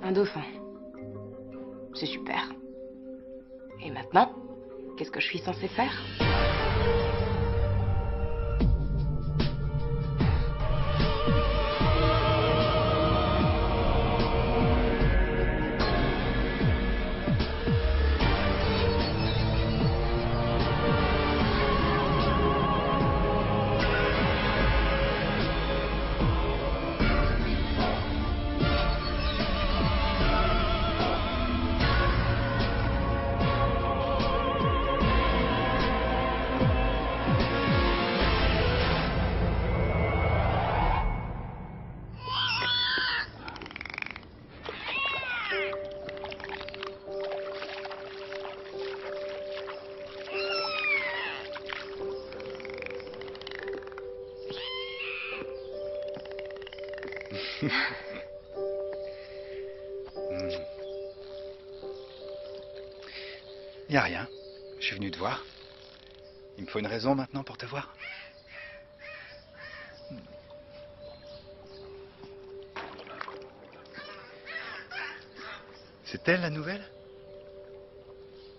Un dauphin. C'est super. Et maintenant, qu'est-ce que je suis censée faire? Y a rien. Je suis venu te voir. Il me faut une raison maintenant pour te voir. C'est elle la nouvelle?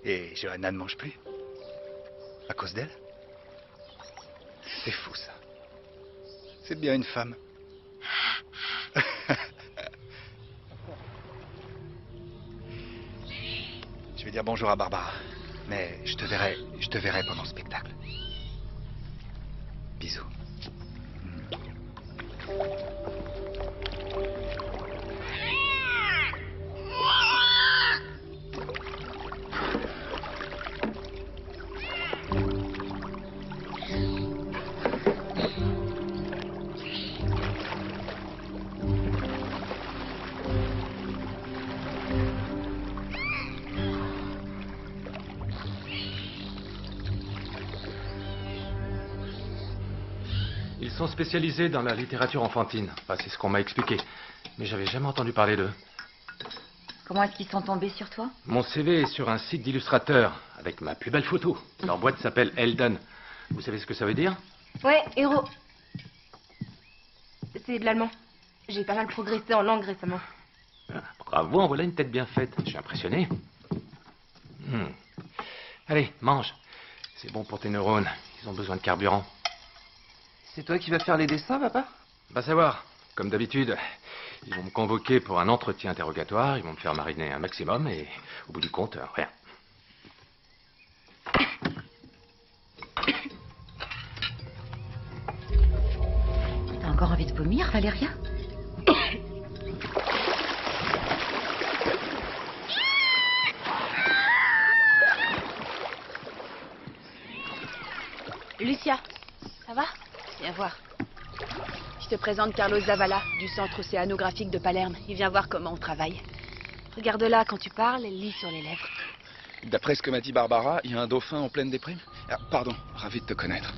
Et Johanna ne mange plus? À cause d'elle? C'est fou ça. C'est bien une femme. Je vais dire bonjour à Barbara. Mais je te verrai pendant le spectacle. Bisous. Ils sont spécialisés dans la littérature enfantine. Enfin, c'est ce qu'on m'a expliqué. Mais j'avais jamais entendu parler d'eux. Comment est-ce qu'ils sont tombés sur toi? Mon CV est sur un site d'illustrateurs, avec ma plus belle photo. Leur boîte s'appelle Elden. Vous savez ce que ça veut dire? Ouais, héros. C'est de l'allemand. J'ai pas mal progressé en langue récemment. Ah, bravo, en voilà une tête bien faite. Je suis impressionné. Allez, mange. C'est bon pour tes neurones. Ils ont besoin de carburant. C'est toi qui vas faire les dessins, papa? Va savoir. Comme d'habitude, ils vont me convoquer pour un entretien interrogatoire. Ils vont me faire mariner un maximum et au bout du compte, rien. T'as encore envie de vomir, Valéria? Lucia, ça va? Viens voir. Je te présente Carlos Zavala, du Centre océanographique de Palerme. Il vient voir comment on travaille. Regarde-la quand tu parles, elle lit sur les lèvres. D'après ce que m'a dit Barbara, il y a un dauphin en pleine déprime. Ah, pardon, ravi de te connaître.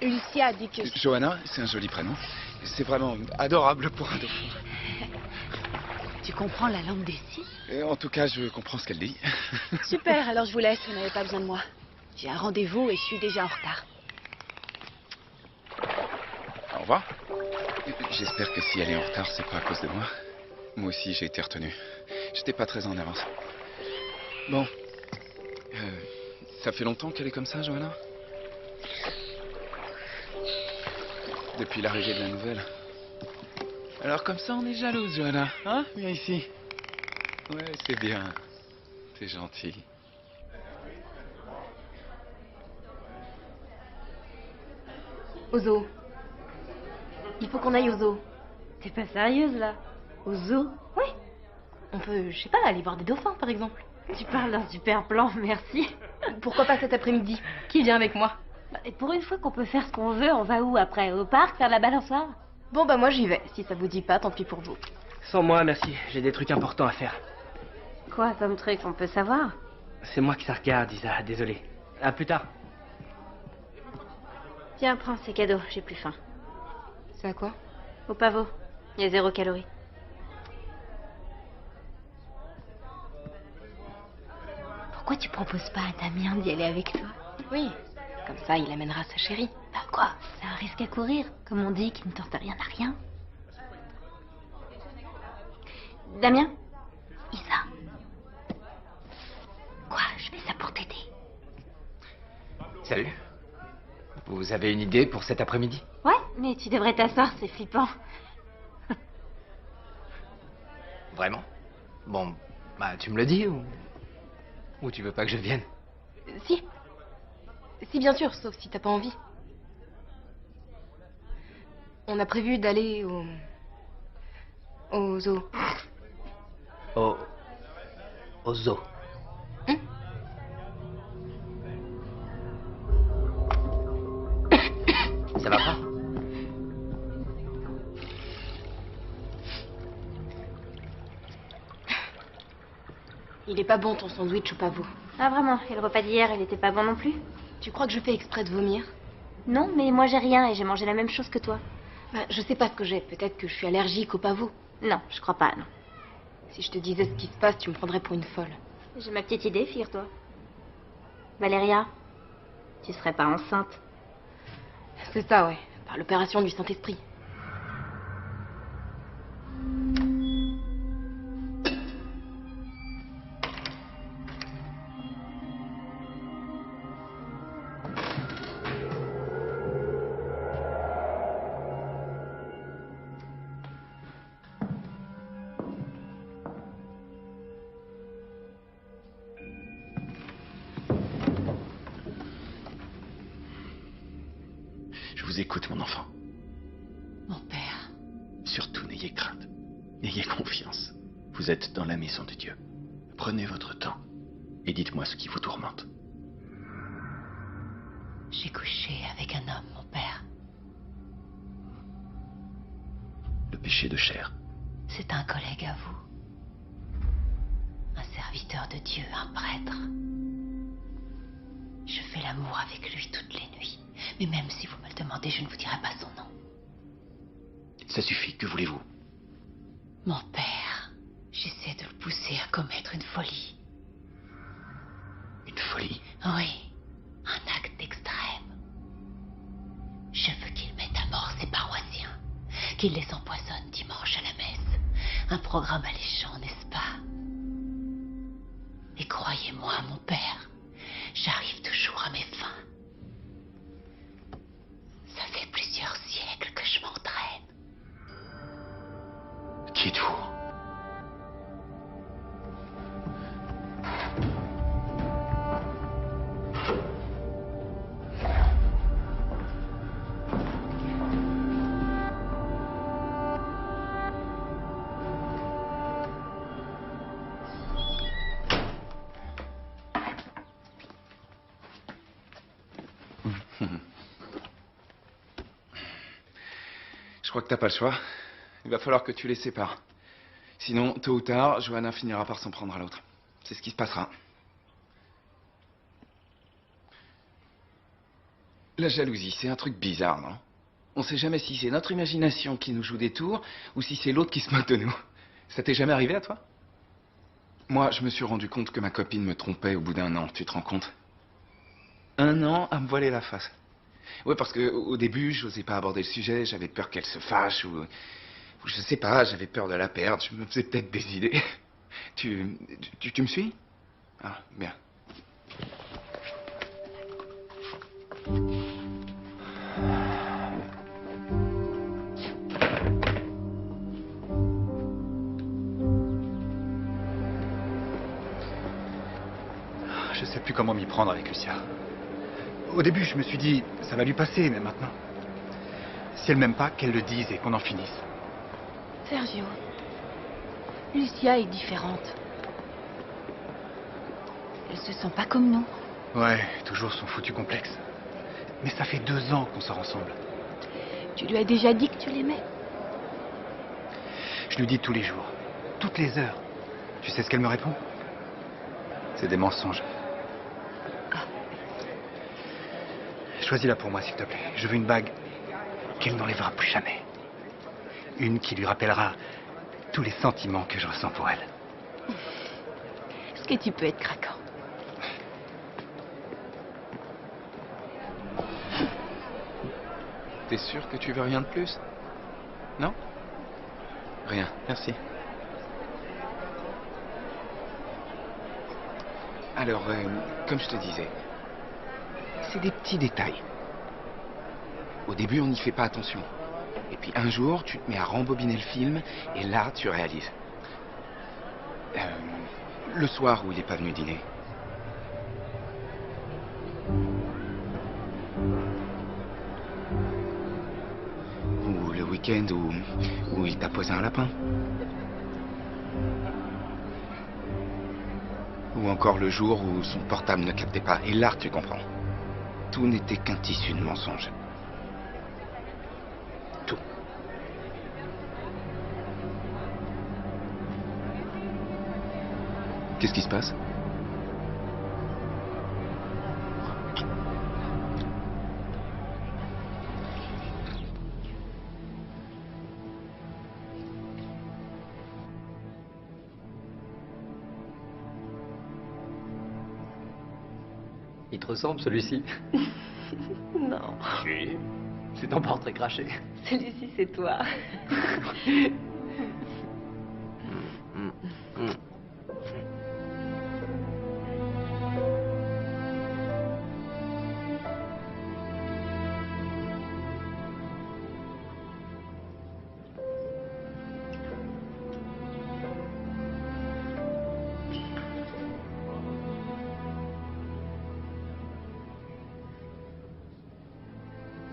Lucia a dit que... Johanna, c'est un joli prénom. C'est vraiment adorable pour un dauphin. Tu comprends la langue des signes? Et en tout cas, je comprends ce qu'elle dit. Super, alors je vous laisse, vous n'avez pas besoin de moi. J'ai un rendez-vous et je suis déjà en retard. Au revoir. J'espère que si elle est en retard, c'est pas à cause de moi. Moi aussi, j'ai été retenu. J'étais pas très en avance. Bon. Ça fait longtemps qu'elle est comme ça, Johanna? Depuis l'arrivée de la nouvelle. Alors comme ça, on est jalouse, Johanna. Hein? Viens ici. Ouais, c'est bien. C'est gentil. Au zoo. Il faut qu'on aille au zoo. T'es pas sérieuse, là? Au zoo? Oui. On peut, je sais pas, aller voir des dauphins, par exemple. Tu parles d'un super plan, merci. Pourquoi pas cet après-midi? Qui vient avec moi? Et pour une fois qu'on peut faire ce qu'on veut, on va où après? Au parc, faire la balançoire? Bon, bah moi j'y vais. Si ça vous dit pas, tant pis pour vous. Sans moi, merci. J'ai des trucs importants à faire. Quoi comme truc, on peut savoir? C'est moi qui ça regarde, Isa. Désolé. À plus tard. Tiens, prends, c'est cadeau, j'ai plus faim. C'est à quoi? Au pavot, il y a 0 calories. Pourquoi tu proposes pas à Damien d'y aller avec toi? Oui. Comme ça, il amènera sa chérie. Paf. Quoi? C'est un risque à courir. Comme on dit, qui ne tente rien à rien. Damien? Isa? Quoi? Je fais ça pour t'aider. Salut. Vous avez une idée pour cet après-midi? Ouais, mais tu devrais t'asseoir, c'est flippant. Vraiment? Bon, bah tu me le dis ou tu veux pas que je vienne? Si. Si, bien sûr, sauf si t'as pas envie. On a prévu d'aller au zoo. Au zoo. Ça va pas? Il est pas bon ton sandwich au pavot. Ah vraiment, et le repas d'hier, il était pas bon non plus? Tu crois que je fais exprès de vomir? Non, mais moi j'ai rien et j'ai mangé la même chose que toi. Bah, je sais pas ce que j'ai. Peut-être que je suis allergique au pavot. Non, je crois pas, non. Si je te disais ce qui se passe, tu me prendrais pour une folle. J'ai ma petite idée, figure-toi. Valéria, tu serais pas enceinte? C'est ça, ouais. Par l'opération du Saint-Esprit. Je vous écoute, mon enfant. Mon père, Surtout, n'ayez crainte. N'ayez confiance. Vous êtes dans la maison de Dieu. Prenez votre temps et dites-moi ce qui vous tourmente. j'ai couché avec un homme, mon père. Le péché de chair. C'est un collègue à vous. Un serviteur de Dieu, un prêtre. Je fais l'amour avec lui toutes les nuits. Mais même si vous me le demandez, je ne vous dirai pas son nom. Ça suffit, que voulez-vous? Mon père, j'essaie de le pousser à commettre une folie. Une folie? Oui, un acte extrême. Je veux qu'il mette à mort ses paroissiens, qu'il les empoisonne dimanche à la messe. Un programme alléchant, n'est-ce pas? Et croyez-moi, mon père, j'arrive toujours à mes fins. Ça fait plusieurs siècles que je m'entraîne. Qui êtes-vous? Je crois que t'as pas le choix. Il va falloir que tu les sépares. Sinon, tôt ou tard, Johanna finira par s'en prendre à l'autre. C'est ce qui se passera. La jalousie, c'est un truc bizarre, non? On sait jamais si c'est notre imagination qui nous joue des tours ou si c'est l'autre qui se moque de nous. Ça t'est jamais arrivé à toi? Moi, je me suis rendu compte que ma copine me trompait au bout d'un an, tu te rends compte? 1 an à me voiler la face. Ouais, parce que au début, j'osais pas aborder le sujet, j'avais peur qu'elle se fâche ou je sais pas, j'avais peur de la perdre, je me faisais peut-être des idées. Tu me suis? Ah, bien. Je sais plus comment m'y prendre avec Lucia. Au début, je me suis dit, ça va lui passer, mais maintenant... Si elle m'aime pas, qu'elle le dise et qu'on en finisse. Sergio, Lucia est différente. Elle se sent pas comme nous. Ouais, toujours son foutu complexe. Mais ça fait 2 ans qu'on sort ensemble. Tu lui as déjà dit que tu l'aimais? Je lui dis tous les jours, toutes les heures. Tu sais ce qu'elle me répond? C'est des mensonges. Choisis-la pour moi, s'il te plaît. Je veux une bague qu'elle n'enlèvera plus jamais. Une qui lui rappellera tous les sentiments que je ressens pour elle. Est-ce que tu peux être craquant? T'es sûr que tu veux rien de plus? Non? Rien, merci. Alors, comme je te disais, c'est des petits détails. Au début, on n'y fait pas attention. Et puis un jour, tu te mets à rembobiner le film, et là, tu réalises. Le soir où il n'est pas venu dîner. Ou le week-end où il t'a posé un lapin. Ou encore le jour où son portable ne captait pas. Et là, tu comprends. Tout n'était qu'un tissu de mensonges. Tout. Qu'est-ce qui se passe? Il te ressemble, celui-ci? Non, Oui. C'est ton portrait craché. celui-ci c'est toi.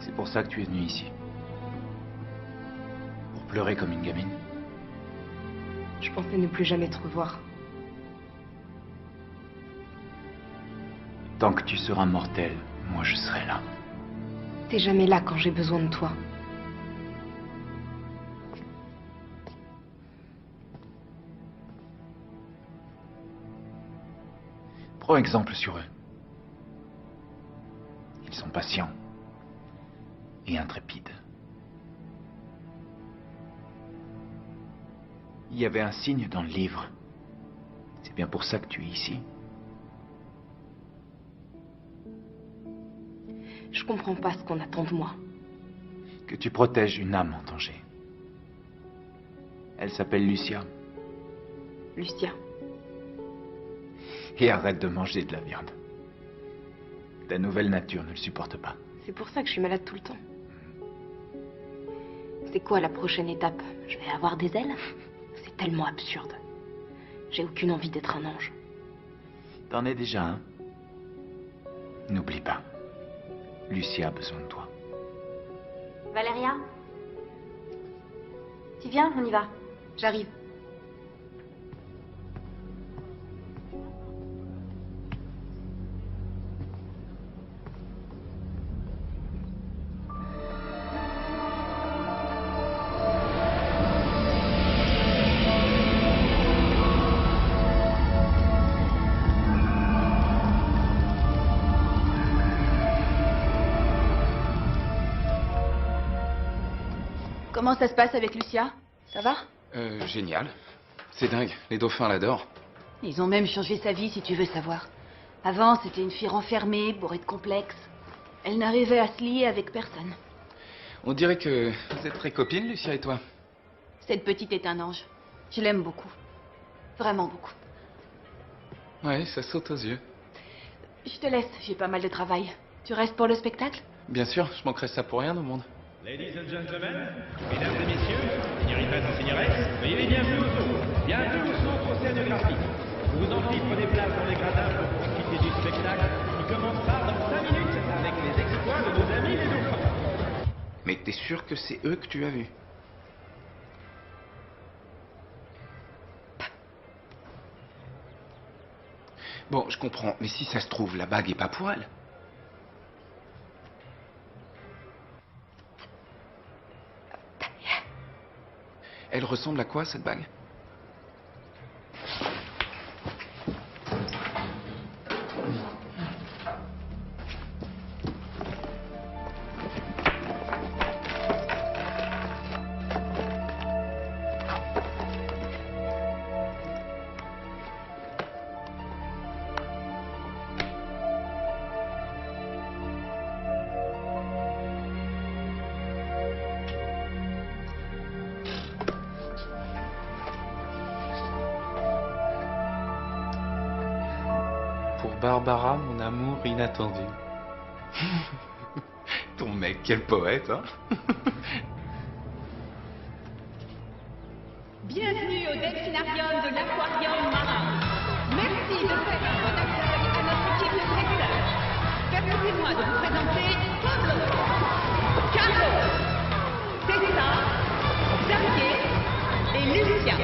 C'est pour ça que tu es venu ici. Pour pleurer comme une gamine. Je pensais ne plus jamais te revoir. Tant que tu seras mortel, moi je serai là. T'es jamais là quand j'ai besoin de toi. Prends exemple sur eux. Ils sont patients et intrépides. Il y avait un signe dans le livre. C'est bien pour ça que tu es ici. Je comprends pas ce qu'on attend de moi. Que tu protèges une âme en danger. Elle s'appelle Lucia. Lucia, Et arrête de manger de la viande. Ta nouvelle nature ne le supporte pas. c'est pour ça que je suis malade tout le temps. C'est quoi la prochaine étape? Je vais avoir des ailes? C'est tellement absurde. J'ai aucune envie d'être un ange. T'en es déjà un. N'oublie pas. Lucia a besoin de toi. Valéria? Tu viens, on y va. J'arrive. Comment ça se passe avec Lucia? Ça va? Génial. C'est dingue, les dauphins l'adorent. Ils ont même changé sa vie, si tu veux savoir. Avant, c'était une fille renfermée, bourrée de complexes. Elle n'arrivait à se lier avec personne. On dirait que vous êtes très copines, Lucia et toi. Cette petite est un ange. Je l'aime beaucoup. Vraiment beaucoup. Ouais, ça saute aux yeux. Je te laisse, j'ai pas mal de travail. Tu restes pour le spectacle? Bien sûr, je manquerais ça pour rien au monde. Ladies and gentlemen, mesdames et messieurs, señoritas et señores, soyez les bienvenus au zoo. Bienvenue au centre océanographique. Je vous en prie, prenez place dans les gradins pour profiter du spectacle qui commencera dans 5 minutes avec les exploits de nos amis les dauphins. Mais t'es sûr que c'est eux que tu as vus? Bon, je comprends, mais si ça se trouve, la bague est pas pour elle. Elle ressemble à quoi, cette bague? pour Barbara, mon amour inattendu. Ton mec, quel poète, hein? Bienvenue au delphinarium de l'aquarium marin. Merci de faire un bon accueil à notre équipe de spectateurs. Permettez-moi de vous présenter Pablo, Carlos, Tessa, Xavier et Lucien.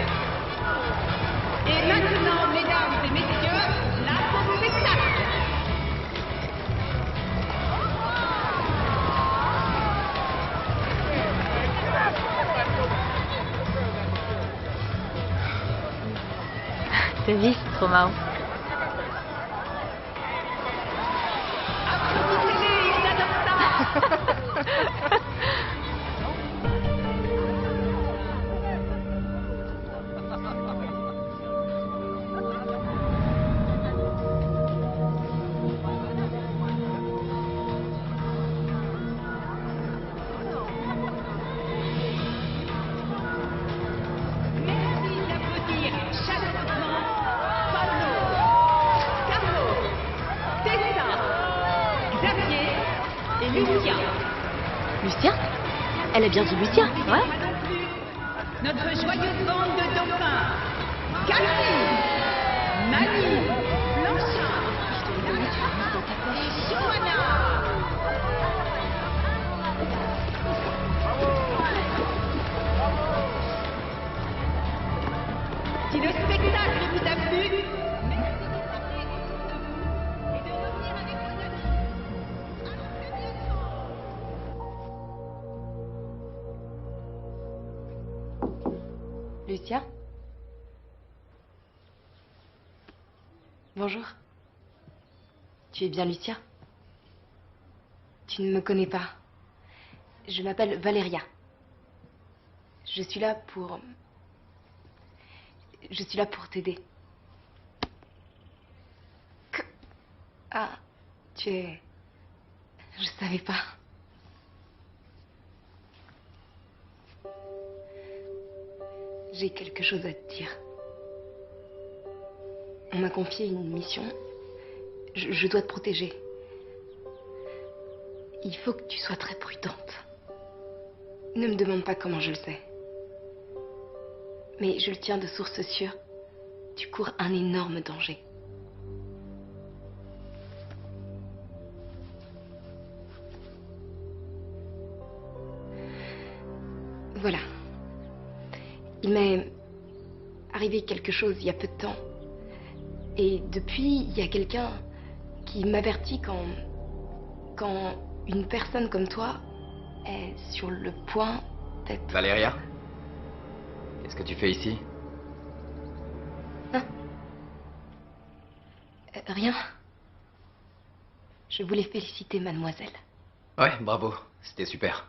Et maintenant, mesdames et messieurs, place au spectacle. T'as vu, c'est trop marrant. Applaudissez-les, ils adorent ça. Merci d'applaudir chaleureusement Pablo, Carlos, Tessa, Xavier et Lucien. Lucien? Elle a bien dit Lucien, ouais. Pas non plus notre joyeuse bande de dauphins. Cathy, Mani, Blanchard, et Johanna. Si le spectacle vous a plu, merci de ramener autour de vous et de revenir avec vos amis. À très bientôt. Lucien? Bonjour. Tu es bien Lucien? Tu ne me connais pas. Je m'appelle Valéria. Je suis là pour t'aider. Ah, tu es... Je savais pas. J'ai quelque chose à te dire. On m'a confié une mission. Je dois te protéger. Il faut que tu sois très prudente. Ne me demande pas comment je le sais. Mais je le tiens de source sûre. Tu cours un énorme danger. Voilà. Il m'est arrivé quelque chose il y a peu de temps. Et depuis, il y a quelqu'un qui m'avertit quand une personne comme toi est sur le point d'être... Valéria? Qu'est-ce que tu fais ici? Hein? Rien. Je voulais féliciter mademoiselle. Ouais, bravo. C'était super.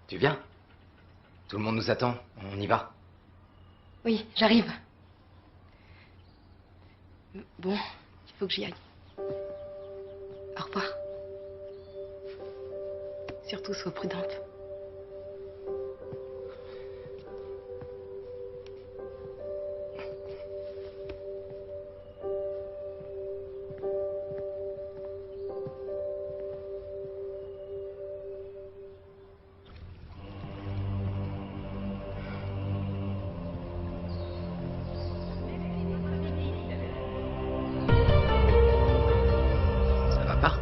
Tu viens? Tout le monde nous attend. On y va. Oui, j'arrive. Bon, il faut que j'y aille. Au revoir. Surtout, sois prudente. Ça va pas?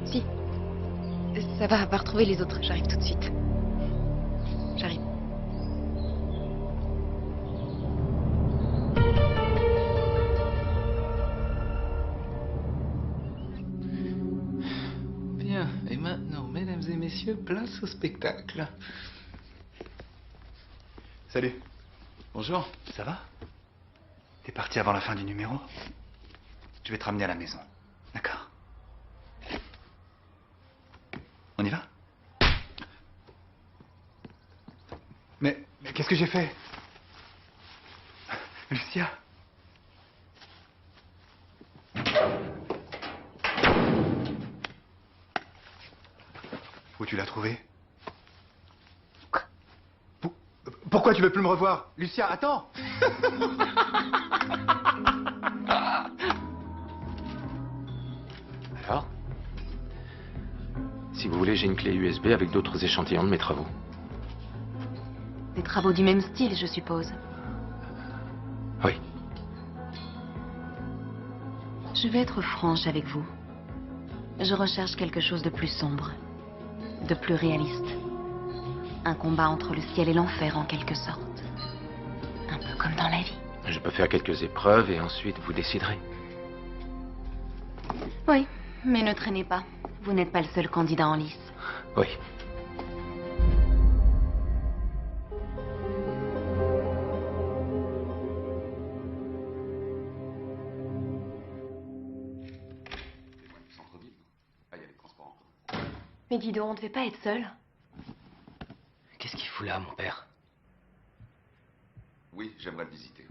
Si. Ça va, va retrouver les autres. J'arrive tout de suite. J'arrive. Bien, et maintenant, mesdames et messieurs, place au spectacle. Salut. Bonjour. Ça va? T'es parti avant la fin du numéro? Je vais te ramener à la maison. D'accord. On y va? Mais qu'est-ce que j'ai fait? Lucia? Où tu l'as trouvée? Pourquoi tu veux plus me revoir? Lucia, attends. Alors? Si vous voulez, j'ai une clé USB avec d'autres échantillons de mes travaux. Des travaux du même style, je suppose. Oui. Je vais être franche avec vous. Je recherche quelque chose de plus sombre, de plus réaliste. Un combat entre le ciel et l'enfer, en quelque sorte. Un peu comme dans la vie. Je peux faire quelques épreuves et ensuite vous déciderez. Oui, mais ne traînez pas. Vous n'êtes pas le seul candidat en lice. Oui. Mais dis donc, on ne devait pas être seul. Qu'est-ce qu'il fout là, mon père? Oui, j'aimerais le visiter.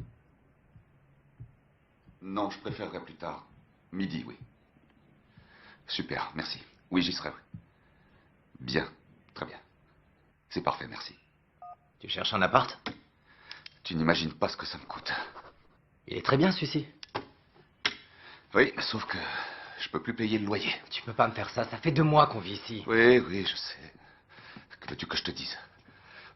Non, je préférerais plus tard. Midi, oui. Super, merci. Oui, j'y serai, oui. Bien, très bien. C'est parfait, merci. Tu cherches un appart? Tu n'imagines pas ce que ça me coûte. Il est très bien, celui-ci. Oui, sauf que je peux plus payer le loyer. Tu peux pas me faire ça, ça fait 2 mois qu'on vit ici. Oui, oui, je sais. Que veux-tu que je te dise?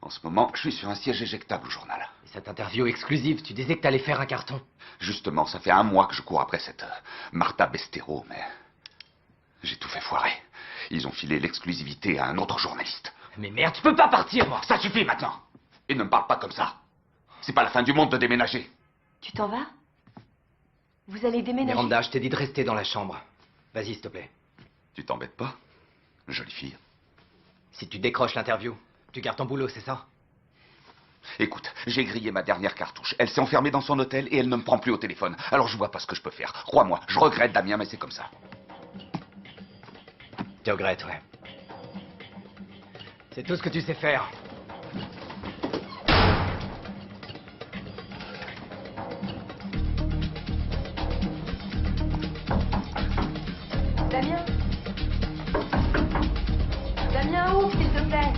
En ce moment, je suis sur un siège éjectable au journal. Et cette interview exclusive, tu disais que t'allais faire un carton. Justement, ça fait 1 mois que je cours après cette Martha Bestero, mais j'ai tout fait foirer. Ils ont filé l'exclusivité à un autre journaliste. Mais merde, tu peux pas partir, moi. Ça suffit maintenant. Et ne me parle pas comme ça. C'est pas la fin du monde de déménager. Tu t'en vas? Vous allez déménager? Miranda, je t'ai dit de rester dans la chambre. Vas-y, s'il te plaît. Tu t'embêtes pas, jolie fille? Si tu décroches l'interview, tu gardes ton boulot, c'est ça? Écoute, j'ai grillé ma dernière cartouche. Elle s'est enfermée dans son hôtel et elle ne me prend plus au téléphone. Alors je vois pas ce que je peux faire. Crois-moi, je regrette, Damien, mais c'est comme ça. Tu regrettes, ouais. C'est tout ce que tu sais faire. Damien? Damien, ouvre, s'il te plaît.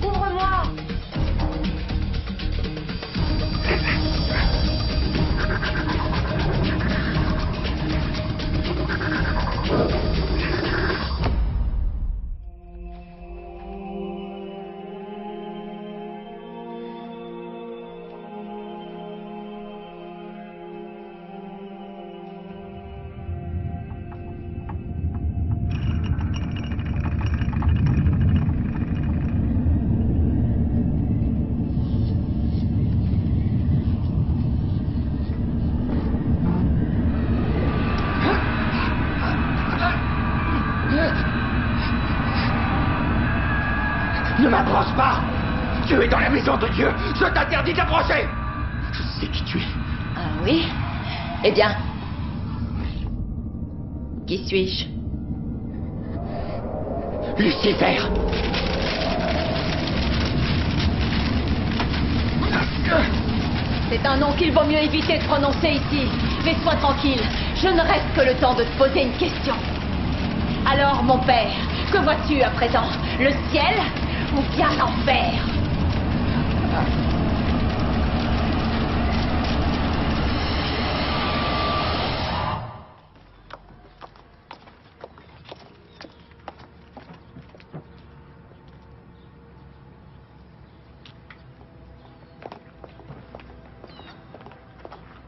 Ouvre-moi. Ne m'approche pas! Tu es dans la maison de Dieu! Je t'interdis d'approcher! Je sais qui tu es. Ah oui? Eh bien, qui suis-je? Lucifer! C'est un nom qu'il vaut mieux éviter de prononcer ici. Mais sois tranquille, je ne reste que le temps de te poser une question. Alors, mon père, que vois-tu à présent? Le ciel ou bien l'enfer?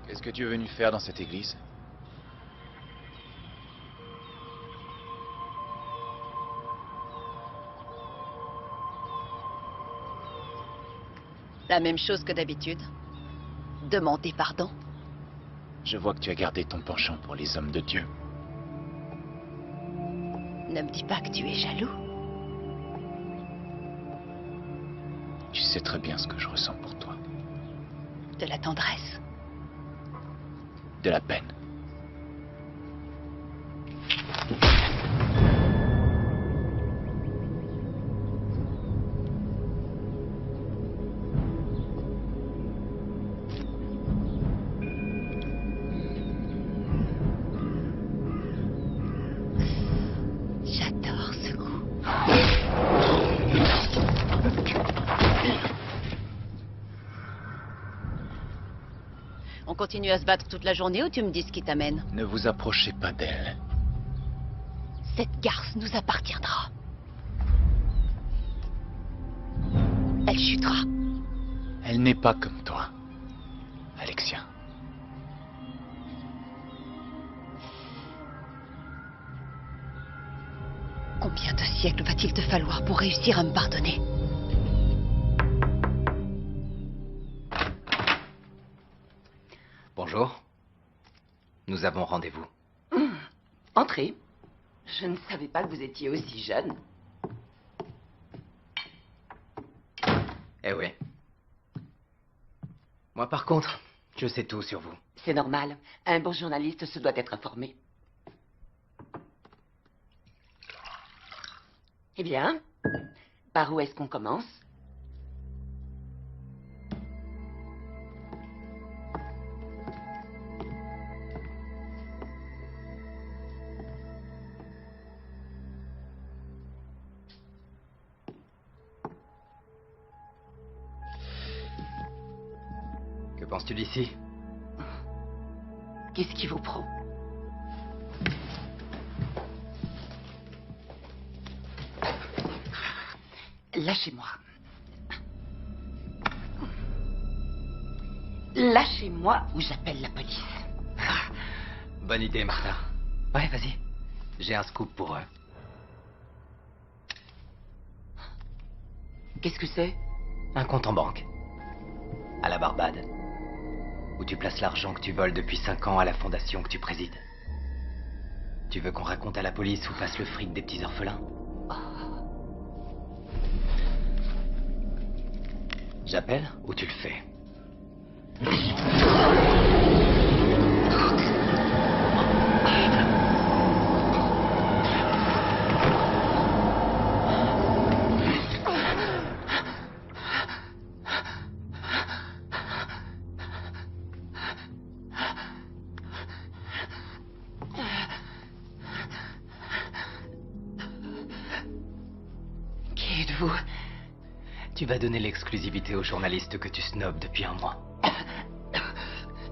Qu'est-ce que tu es venu faire dans cette église? La même chose que d'habitude. Demander pardon. Je vois que tu as gardé ton penchant pour les hommes de Dieu. Ne me dis pas que tu es jaloux. Tu sais très bien ce que je ressens pour toi. De la tendresse. De la peine. J'adore ce goût. On continue à se battre toute la journée ou tu me dis ce qui t'amène? Ne vous approchez pas d'elle. Cette garce nous appartiendra. Elle chutera. Elle n'est pas comme toi, Alexia. Combien de siècles va-t-il te falloir pour réussir à me pardonner? Bonjour. Nous avons rendez-vous. Entrez. Je ne savais pas que vous étiez aussi jeune. Eh oui. Moi, par contre, je sais tout sur vous. C'est normal. Un bon journaliste se doit être informé. Eh bien, par où est-ce qu'on commence? Que penses-tu d'ici? Qu'est-ce qui vous prend? Lâchez-moi. Lâchez-moi ou j'appelle la police. Bonne idée, Martha. Ouais, vas-y. J'ai un scoop pour eux. Qu'est-ce que c'est? Un compte en banque. À la Barbade. Où tu places l'argent que tu voles depuis 5 ans à la fondation que tu présides. Tu veux qu'on raconte à la police où passe le fric des petits orphelins? J'appelle ou tu le fais? Qui êtes-vous? Tu vas donner l'exclusivité au journaliste que tu snobs depuis un mois.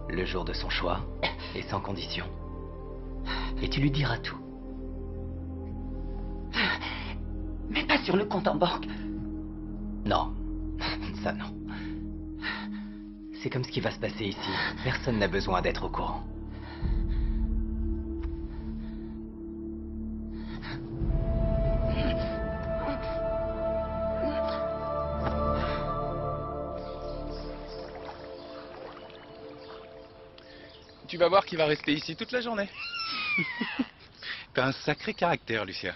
Le jour de son choix et sans condition. Et tu lui diras tout. Mais pas sur le compte en banque. Non, ça non. C'est comme ce qui va se passer ici. Personne n'a besoin d'être au courant. Tu vas voir qu'il va rester ici toute la journée. T'as un sacré caractère, Lucia.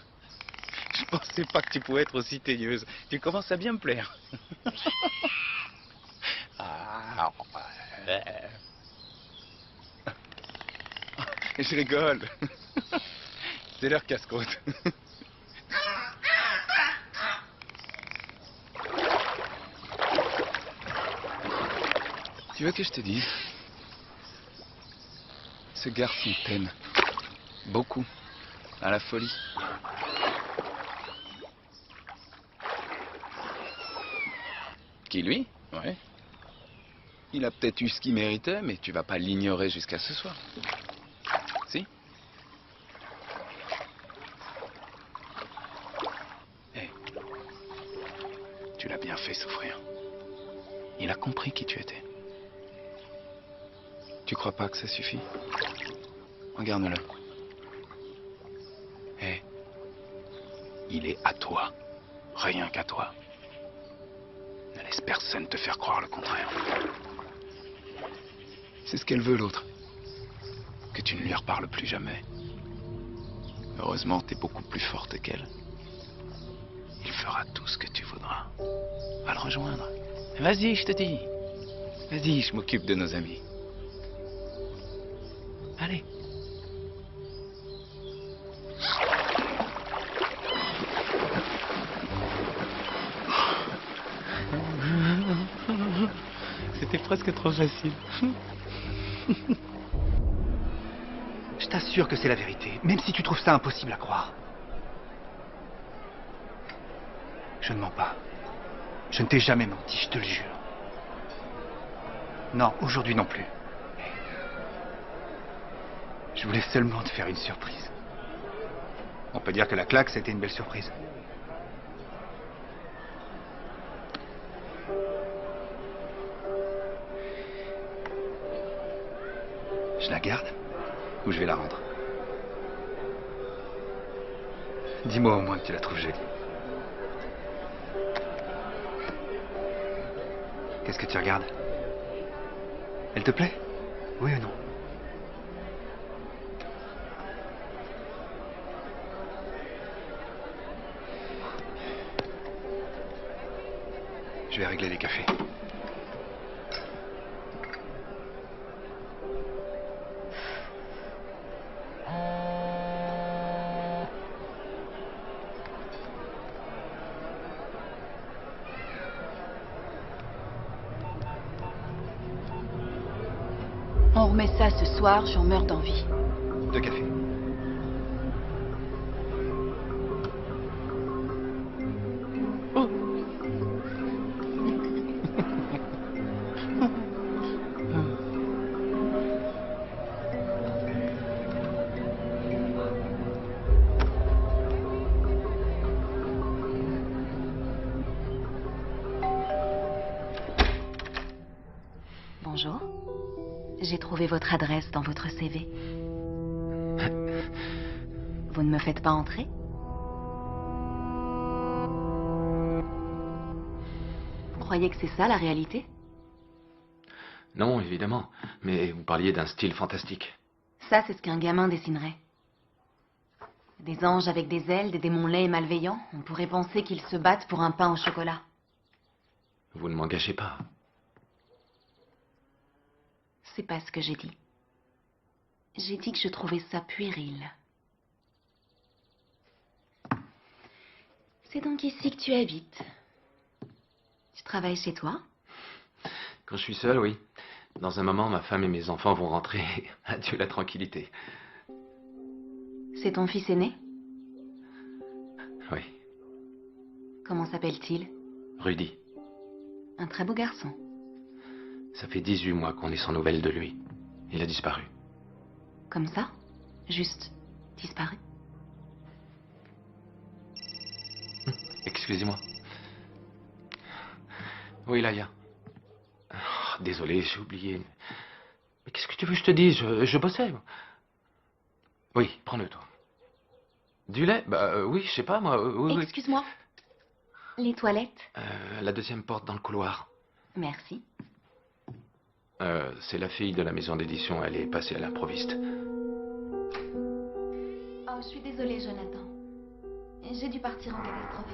Je pensais pas que tu pouvais être aussi teigneuse. Tu commences à bien me plaire. Ah, ouais. Je rigole. C'est leur casse-croûte. Tu veux que je te dise? Ce garçon t'aime. Beaucoup. À la folie. Qui, lui? Ouais. Il a peut-être eu ce qu'il méritait, mais tu vas pas l'ignorer jusqu'à ce soir. Si? Hé. Tu l'as bien fait souffrir. Il a compris qui tu étais. Tu crois pas que ça suffit? Regarde-le. Hé. Il est à toi. Rien qu'à toi. Ne laisse personne te faire croire le contraire. C'est ce qu'elle veut, l'autre. Que tu ne lui reparles plus jamais. Heureusement, t'es beaucoup plus forte qu'elle. Il fera tout ce que tu voudras. Va le rejoindre. Vas-y, je te dis. Vas-y, je m'occupe de nos amis. Allez. C'était presque trop facile. Je t'assure que c'est la vérité, même si tu trouves ça impossible à croire. Je ne mens pas. Je ne t'ai jamais menti, je te le jure. Non, aujourd'hui non plus. Je voulais seulement te faire une surprise. On peut dire que la claque, c'était une belle surprise. Je la garde ou je vais la rendre? Dis-moi au moins que tu la trouves jolie. Qu'est-ce que tu regardes? Elle te plaît? Oui ou non? Je vais régler les cafés. On remet ça ce soir, j'en meurs d'envie. 2 cafés. Bonjour. J'ai trouvé votre adresse dans votre CV. Vous ne me faites pas entrer? Vous croyez que c'est ça la réalité? Non, évidemment. Mais vous parliez d'un style fantastique. Ça, c'est ce qu'un gamin dessinerait. Des anges avec des ailes, des démons laids et malveillants. On pourrait penser qu'ils se battent pour un pain au chocolat. Vous ne m'engagez pas. C'est pas ce que j'ai dit. J'ai dit que je trouvais ça puéril. C'est donc ici que tu habites. Tu travailles chez toi? Quand je suis seul, oui. Dans un moment, ma femme et mes enfants vont rentrer. Adieu la tranquillité. C'est ton fils aîné? Oui. Comment s'appelle-t-il? Rudy. Un très beau garçon. Ça fait 18 mois qu'on est sans nouvelles de lui. Il a disparu. Comme ça? Juste disparu? Excusez-moi. Oui, Laïa. Oh, désolé, j'ai oublié. Mais qu'est-ce que tu veux que je te dise? Je bossais. Oui, prends-le, toi. Du lait? Bah oui, je sais pas, moi. Oui. Excuse-moi. Les toilettes? La deuxième porte dans le couloir. Merci. C'est la fille de la maison d'édition. Elle est passée à l'improviste. Oh, je suis désolée, Jonathan. J'ai dû partir en catastrophe.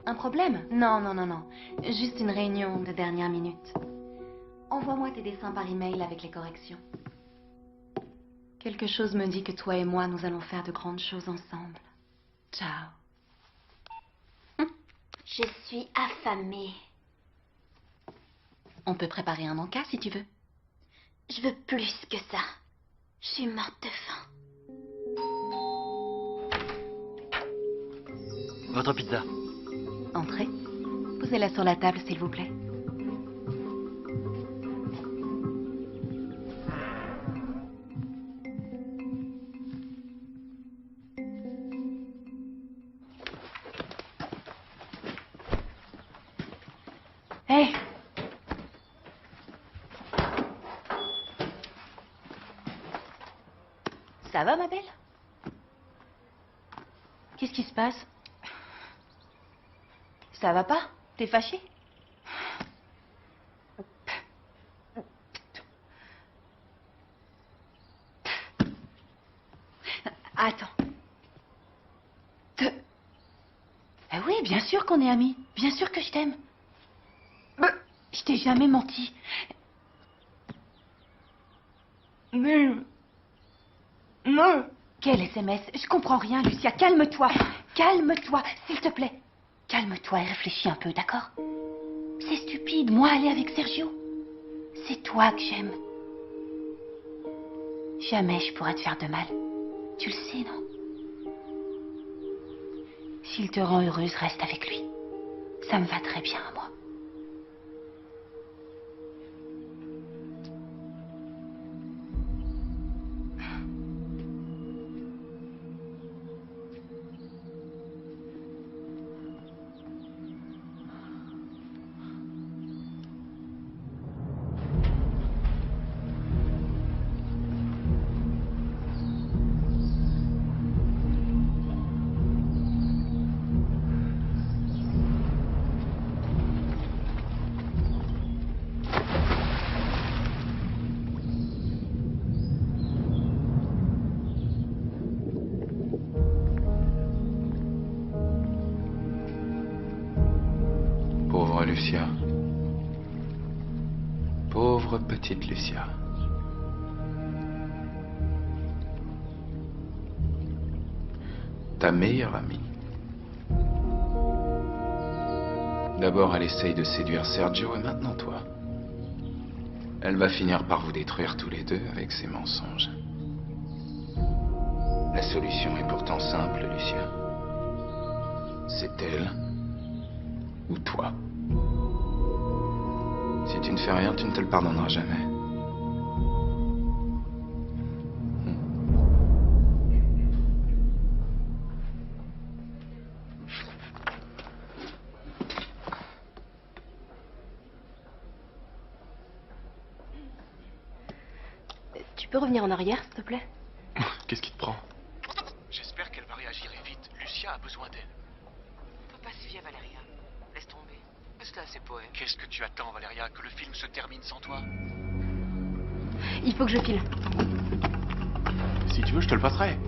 Un problème? Non. Juste une réunion de dernière minute. Envoie-moi tes dessins par email avec les corrections. Quelque chose me dit que toi et moi, nous allons faire de grandes choses ensemble. Ciao. Je suis affamée. On peut préparer un encas si tu veux. Je veux plus que ça. Je suis morte de faim. Votre pizza. Entrez. Posez-la sur la table, s'il vous plaît. Hé! Ça va, ma belle? Qu'est-ce qui se passe? Ça va pas? T'es fâchée? Attends. Ah oui, bien sûr qu'on est amis. Bien sûr que je t'aime. Je t'ai jamais menti. Non. Quel SMS? Je comprends rien, Lucia. Calme-toi. Calme-toi, s'il te plaît. Calme-toi et réfléchis un peu, d'accord? C'est stupide, moi aller avec Sergio. C'est toi que j'aime. Jamais je pourrais te faire de mal. Tu le sais, non? S'il te rend heureuse, reste avec lui. Ça me va très bien à moi. Lucia. Pauvre petite Lucia. Ta meilleure amie. D'abord, elle essaye de séduire Sergio et maintenant toi. Elle va finir par vous détruire tous les deux avec ses mensonges. La solution est pourtant simple, Lucia. C'est elle ou toi. Si tu ne fais rien, tu ne te le pardonneras jamais. Tu peux revenir en arrière, s'il te plaît? Qu'est-ce qui te prend? J'espère qu'elle va réagir vite. Lucia a besoin d'elle. On peut pas se fier, Valéria. Laisse tomber. Laisse-la à ses poèmes. Qu'est-ce que tu attends, Valéria? Que le film se termine sans toi? Il faut que je file. Si tu veux, je te le passerai.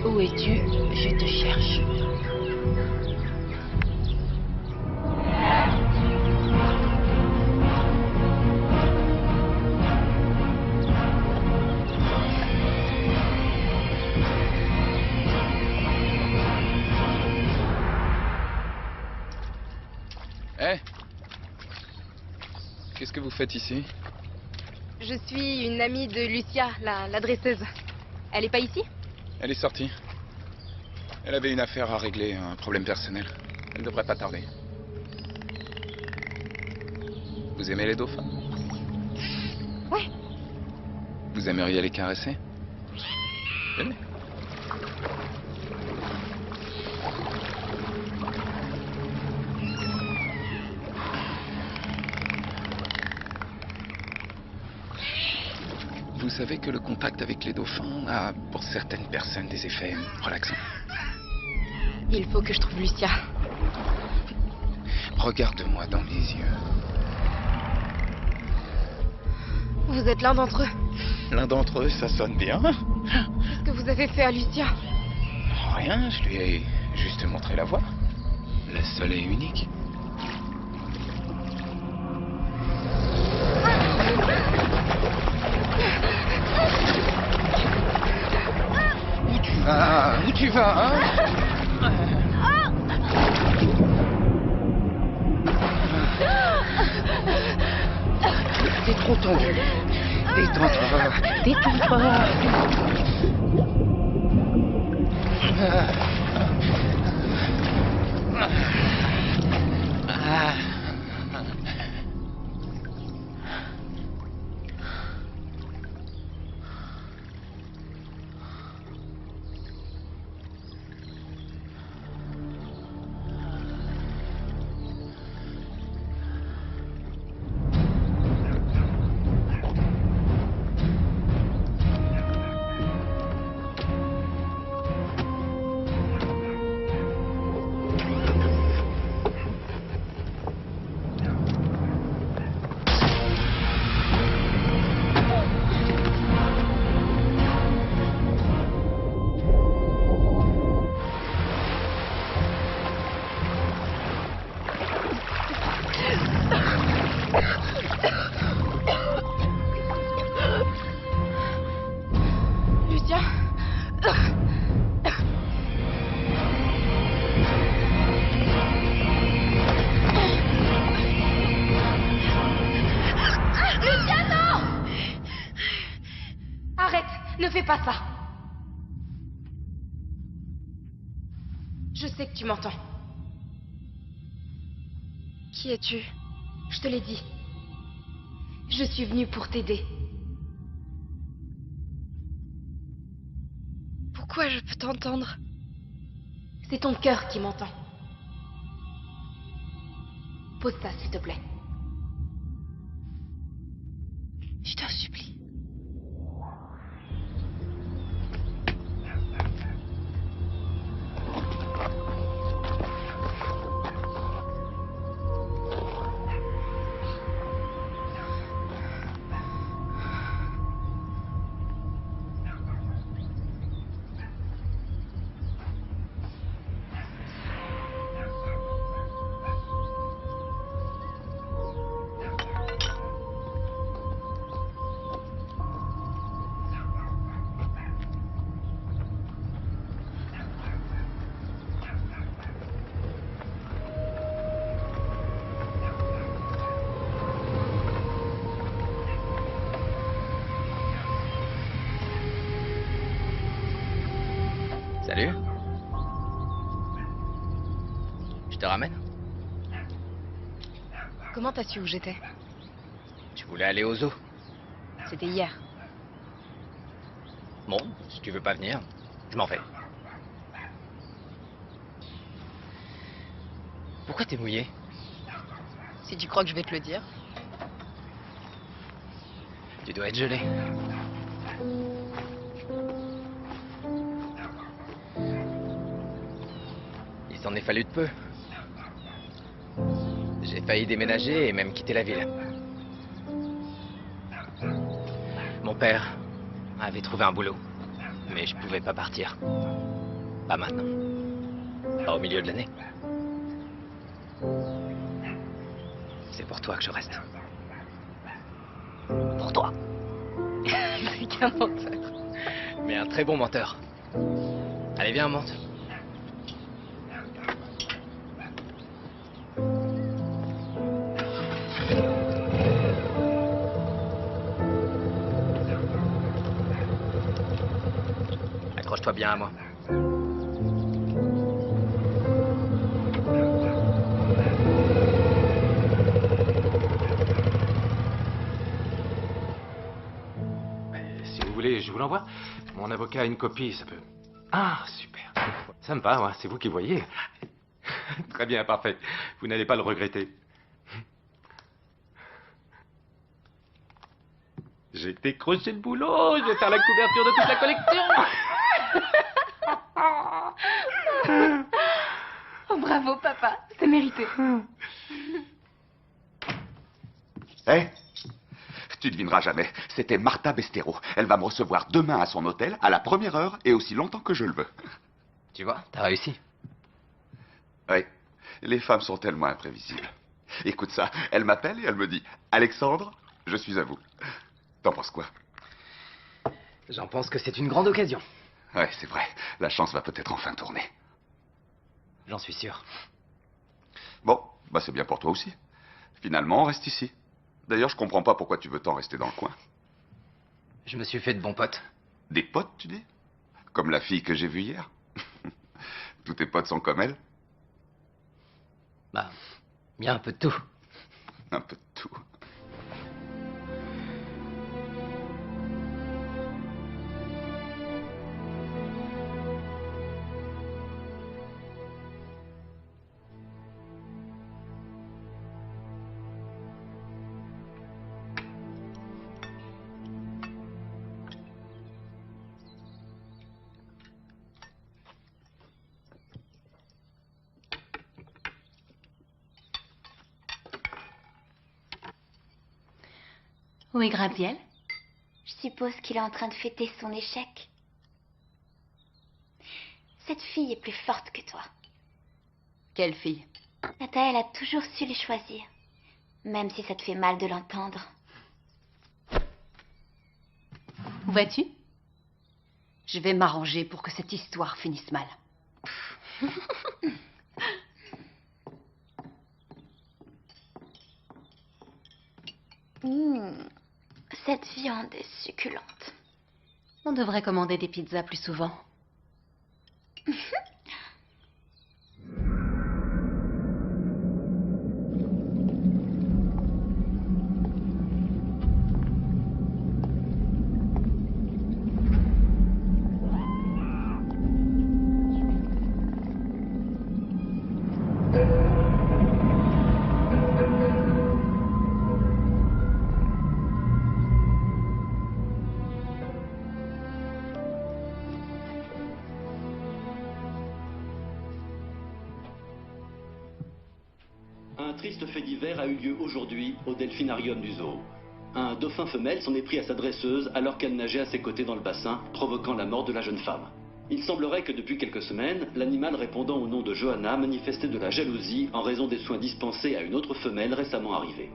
Où es-tu? Je te cherche. Hé Qu'est-ce que vous faites ici? Je suis une amie de Lucia, la dresseuse. Elle est pas ici? Elle est sortie. Elle avait une affaire à régler, un problème personnel. Elle ne devrait pas tarder. Vous aimez les dauphins? Ouais. Vous aimeriez les caresser? Venez. Vous savez que le contact avec les dauphins a, pour certaines personnes, des effets relaxants. Il faut que je trouve Lucia. Regarde-moi dans les yeux. Vous êtes l'un d'entre eux. L'un d'entre eux, ça sonne bien. Qu'est-ce que vous avez fait à Lucia? Rien, je lui ai juste montré la voie. La seule et unique. Où tu vas, hein? T'es trop tendu. Détends-toi. Détends-toi. Lucia. Lucia, non! Arrête, ne fais pas ça. Je sais que tu m'entends. Qui es-tu? Je te l'ai dit. Je suis venue pour t'aider. Pourquoi je peux t'entendre? C'est ton cœur qui m'entend. Pose ça, s'il te plaît. Je t'en supplie. Salut. Je te ramène? Comment t'as su où j'étais? Tu voulais aller au zoo? C'était hier. Bon, si tu veux pas venir, je m'en vais. Pourquoi t'es mouillé? Si tu crois que je vais te le dire. Tu dois être gelé. Il s'en est fallu de peu. J'ai failli déménager et même quitter la ville. Mon père avait trouvé un boulot, mais je pouvais pas partir. Pas maintenant. Pas au milieu de l'année. C'est pour toi que je reste. Pour toi. C'est qu'un menteur. Mais un très bon menteur. Allez, viens, monte. Accroche-toi bien à moi. Si vous voulez, je vous l'envoie. Mon avocat a une copie, ça peut... Ah, super. Ça me va, ouais, c'est vous qui voyez. Très bien, parfait. Vous n'allez pas le regretter. J'ai décroché le boulot, je vais faire la couverture de toute la collection. Oh, bravo, papa. C'est mérité. Hé, tu devineras jamais. C'était Martha Bestero. Elle va me recevoir demain à son hôtel, à la première heure et aussi longtemps que je le veux. Tu vois, t'as réussi. Oui, les femmes sont tellement imprévisibles. Écoute ça, elle m'appelle et elle me dit « Alexandre, je suis à vous ». T'en penses quoi? J'en pense que c'est une grande occasion. Ouais, c'est vrai. La chance va peut-être enfin tourner. J'en suis sûr. Bon, bah c'est bien pour toi aussi. Finalement, on reste ici. D'ailleurs, je comprends pas pourquoi tu veux tant rester dans le coin. Je me suis fait de bons potes. Des potes, tu dis? Comme la fille que j'ai vue hier? Tous tes potes sont comme elle? Bah, il y a un peu de tout. Un peu de tout. Où est Graziel? Je suppose qu'il est en train de fêter son échec. Cette fille est plus forte que toi. Quelle fille? Nathalie a toujours su les choisir. Même si ça te fait mal de l'entendre. Où vas-tu? Je vais m'arranger pour que cette histoire finisse mal. Cette viande est succulente. On devrait commander des pizzas plus souvent. Un triste fait divers a eu lieu aujourd'hui au delphinarium du zoo. Un dauphin femelle s'en est pris à sa dresseuse alors qu'elle nageait à ses côtés dans le bassin, provoquant la mort de la jeune femme. Il semblerait que depuis quelques semaines, l'animal répondant au nom de Johanna manifestait de la jalousie en raison des soins dispensés à une autre femelle récemment arrivée.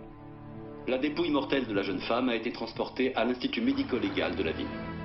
La dépouille mortelle de la jeune femme a été transportée à l'Institut médico-légal de la ville.